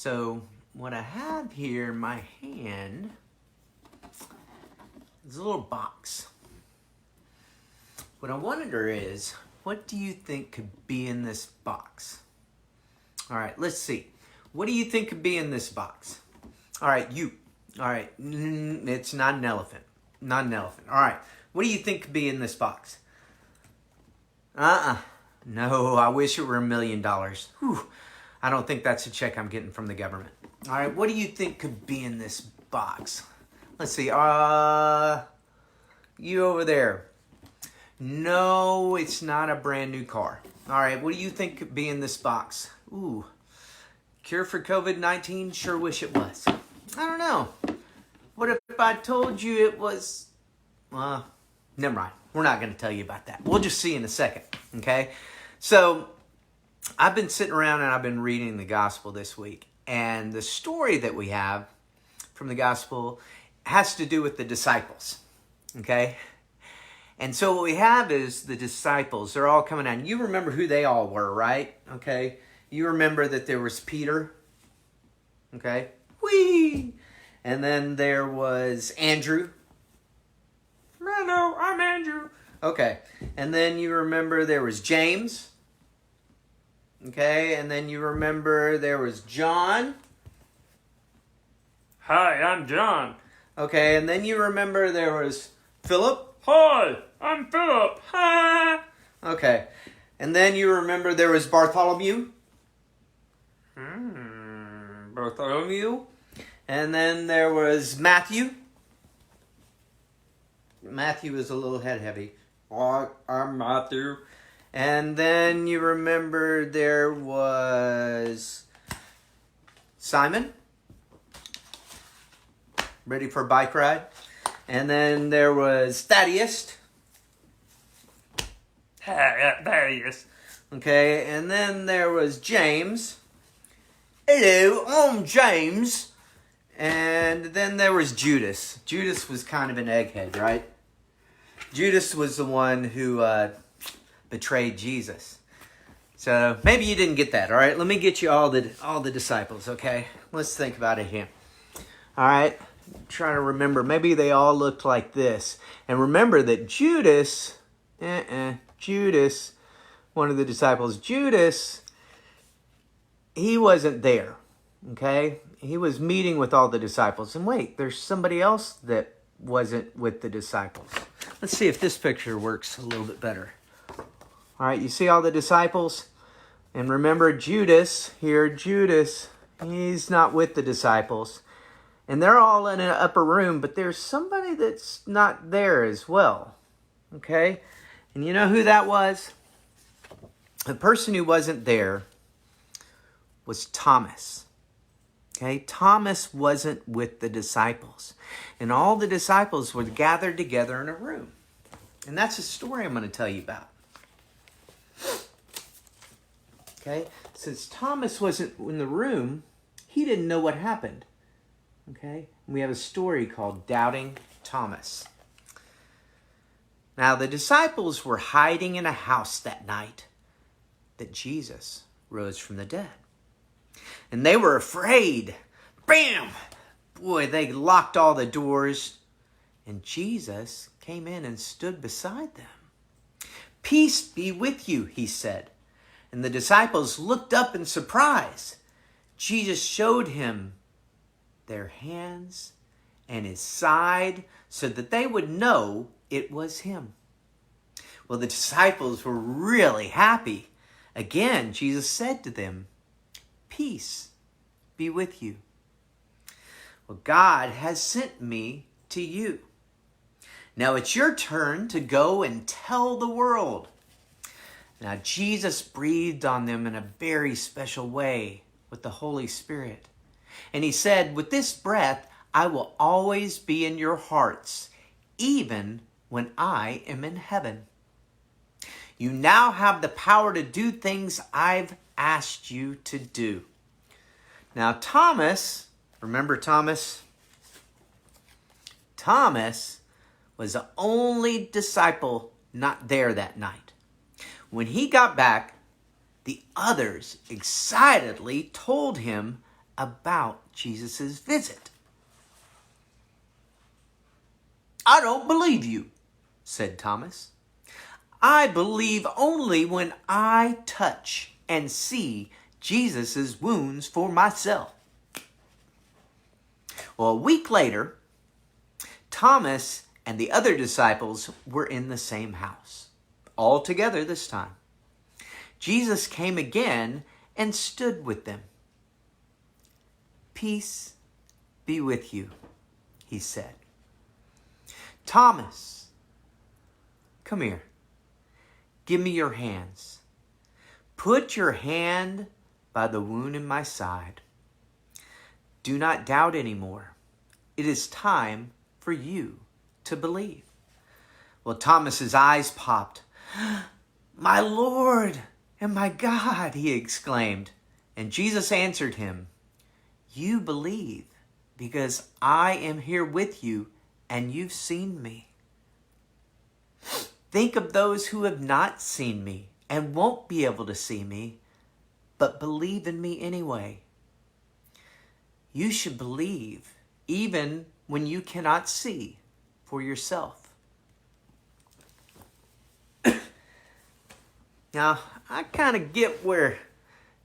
So what I have here in my hand is a little box. What I wonder is, what do you think could be in this box? All right, let's see. What do you think could be in this box? All right, you. All right, it's not an elephant. Not an elephant. All right, what do you think could be in this box? No, I wish it were $1 million. Whew. I don't think that's a check I'm getting from the government. All right, what do you think could be in this box? Let's see. You over there. No, it's not a brand new car. All right, what do you think could be in this box? Ooh, cure for COVID-19? Sure wish it was. I don't know. What if I told you it was... never mind. We're not going to tell you about that. We'll just see in a second, okay? So, I've been sitting around and I've been reading the gospel this week. And the story that we have from the gospel has to do with the disciples, okay? And so what we have is the disciples. They're all coming out. You remember who they all were, right? Okay? You remember that there was Peter, okay? Whee! And then there was Andrew. Hello, I'm Andrew. Okay. And then you remember there was James. Okay. And then you remember there was John. Hi, I'm John. Okay. And then you remember there was Philip. Hi, I'm Philip. Hi. Okay. And then you remember there was Bartholomew. Bartholomew. And then there was Matthew. Matthew is a little head heavy. I'm Matthew. And then you remember there was Simon. Ready for a bike ride. And then there was Thaddeus. Thaddeus. Okay, and then there was James. Hello, I'm James. And then there was Judas. Judas was kind of an egghead, right? Judas was the one who betrayed Jesus. So maybe you didn't get that, all right? Let me get you all the disciples, okay? Let's think about it here. All right, trying to remember. Maybe they all looked like this. And remember that Judas, one of the disciples, Judas, he wasn't there, okay? He was meeting with all the disciples. And wait, there's somebody else that wasn't with the disciples. Let's see if this picture works a little bit better. All right, you see all the disciples? And remember Judas, he's not with the disciples. And they're all in an upper room, but there's somebody that's not there as well. Okay? And you know who that was? The person who wasn't there was Thomas. Okay? Thomas wasn't with the disciples. And all the disciples were gathered together in a room. And that's a story I'm going to tell you about. Okay? Since Thomas wasn't in the room, he didn't know what happened. Okay? We have a story called Doubting Thomas. Now, the disciples were hiding in a house that night that Jesus rose from the dead. And they were afraid. Bam! Boy, they locked all the doors. And Jesus came in and stood beside them. Peace be with you, he said. And the disciples looked up in surprise. Jesus showed him their hands and his side so that they would know it was him. Well, the disciples were really happy. Again, Jesus said to them, peace be with you. Well, God has sent me to you. Now it's your turn to go and tell the world. Now Jesus breathed on them in a very special way with the Holy Spirit. And he said, with this breath, I will always be in your hearts, even when I am in heaven. You now have the power to do things I've asked you to do. Now Thomas, remember Thomas? Thomas was the only disciple not there that night. When he got back, the others excitedly told him about Jesus' visit. "I don't believe you," said Thomas. "I believe only when I touch and see Jesus' wounds for myself." Well, a week later, Thomas and the other disciples were in the same house, all together this time. Jesus came again and stood with them. "Peace be with you," he said. "Thomas, come here. Give me your hands. Put your hand by the wound in my side. Do not doubt anymore. It is time for you to believe." Well, Thomas's eyes popped. "My Lord and my God," he exclaimed. And Jesus answered him, "You believe because I am here with you and you've seen me. Think of those who have not seen me and won't be able to see me, but believe in me anyway. You should believe even when you cannot see for yourself." Now, I kind of get where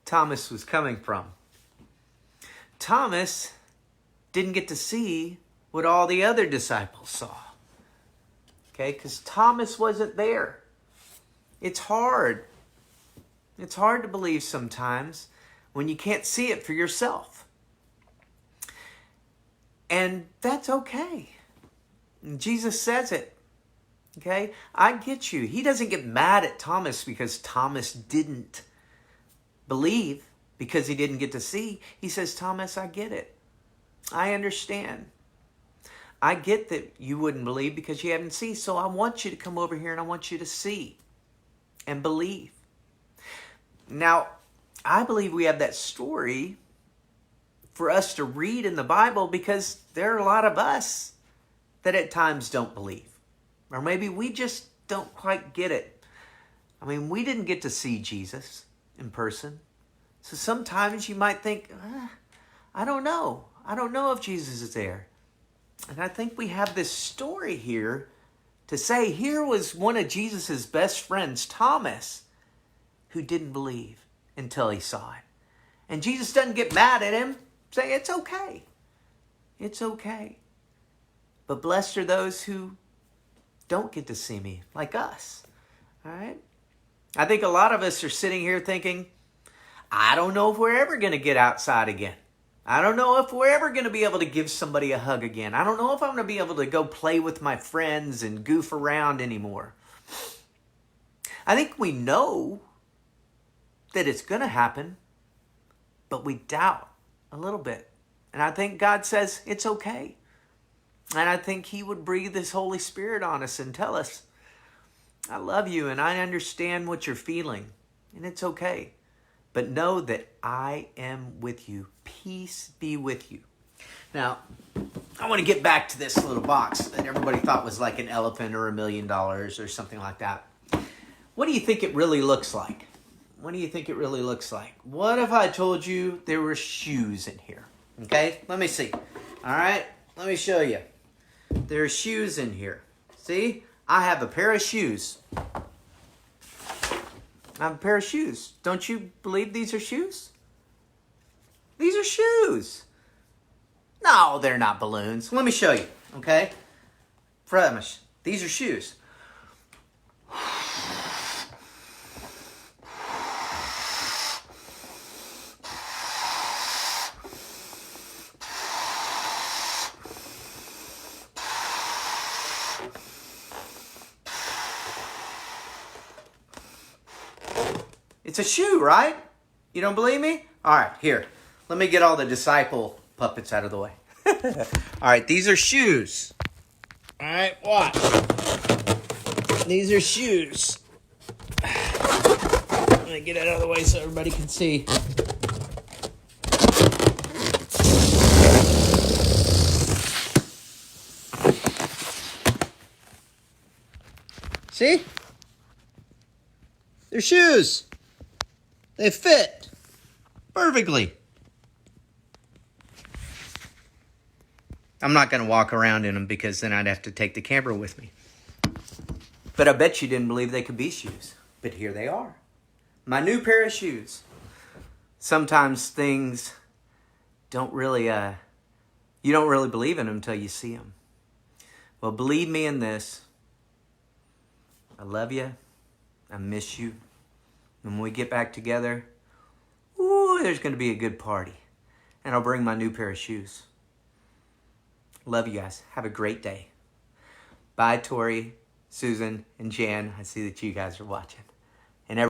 Thomas was coming from. Thomas didn't get to see what all the other disciples saw. Okay, because Thomas wasn't there. It's hard. It's hard to believe sometimes when you can't see it for yourself. And that's okay. Jesus says it. Okay, I get you. He doesn't get mad at Thomas because Thomas didn't believe, because he didn't get to see. He says, "Thomas, I get it. I understand. I get that you wouldn't believe because you haven't seen. So I want you to come over here and I want you to see and believe." Now, I believe we have that story for us to read in the Bible because there are a lot of us that at times don't believe. Or maybe we just don't quite get it. I mean, we didn't get to see Jesus in person. So sometimes you might think, I don't know. I don't know if Jesus is there. And I think we have this story here to say, here was one of Jesus's best friends, Thomas, who didn't believe until he saw it. And Jesus doesn't get mad at him, saying, "It's okay. It's okay. But blessed are those who don't get to see me, like us." All right? I think a lot of us are sitting here thinking, I don't know if we're ever going to get outside again. I don't know if we're ever going to be able to give somebody a hug again. I don't know if I'm going to be able to go play with my friends and goof around anymore. I think we know that it's going to happen, but we doubt a little bit. And I think God says it's okay. And I think he would breathe his Holy Spirit on us and tell us, "I love you and I understand what you're feeling. And it's okay. But know that I am with you. Peace be with you." Now, I want to get back to this little box that everybody thought was like an elephant or $1 million or something like that. What do you think it really looks like? What do you think it really looks like? What if I told you there were shoes in here? Okay, let me see. All right, let me show you. There are shoes in here. See, I have a pair of shoes. I have a pair of shoes. Don't you believe these are shoes? These are shoes. No, they're not balloons. Let me show you, okay? Promise. These are shoes. It's a shoe, right? You don't believe me? All right, here. Let me get all the disciple puppets out of the way. All right, these are shoes. All right, watch. These are shoes. I'm going to get it out of the way so everybody can see. See? They're shoes. They fit perfectly. I'm not going to walk around in them because then I'd have to take the camera with me. But I bet you didn't believe they could be shoes. But here they are. My new pair of shoes. Sometimes things don't really, you don't really believe in them until you see them. Well, believe me in this. I love you. I miss you. When we get back together, ooh, there's going to be a good party. And I'll bring my new pair of shoes. Love you guys. Have a great day. Bye, Tori, Susan, and Jan. I see that you guys are watching.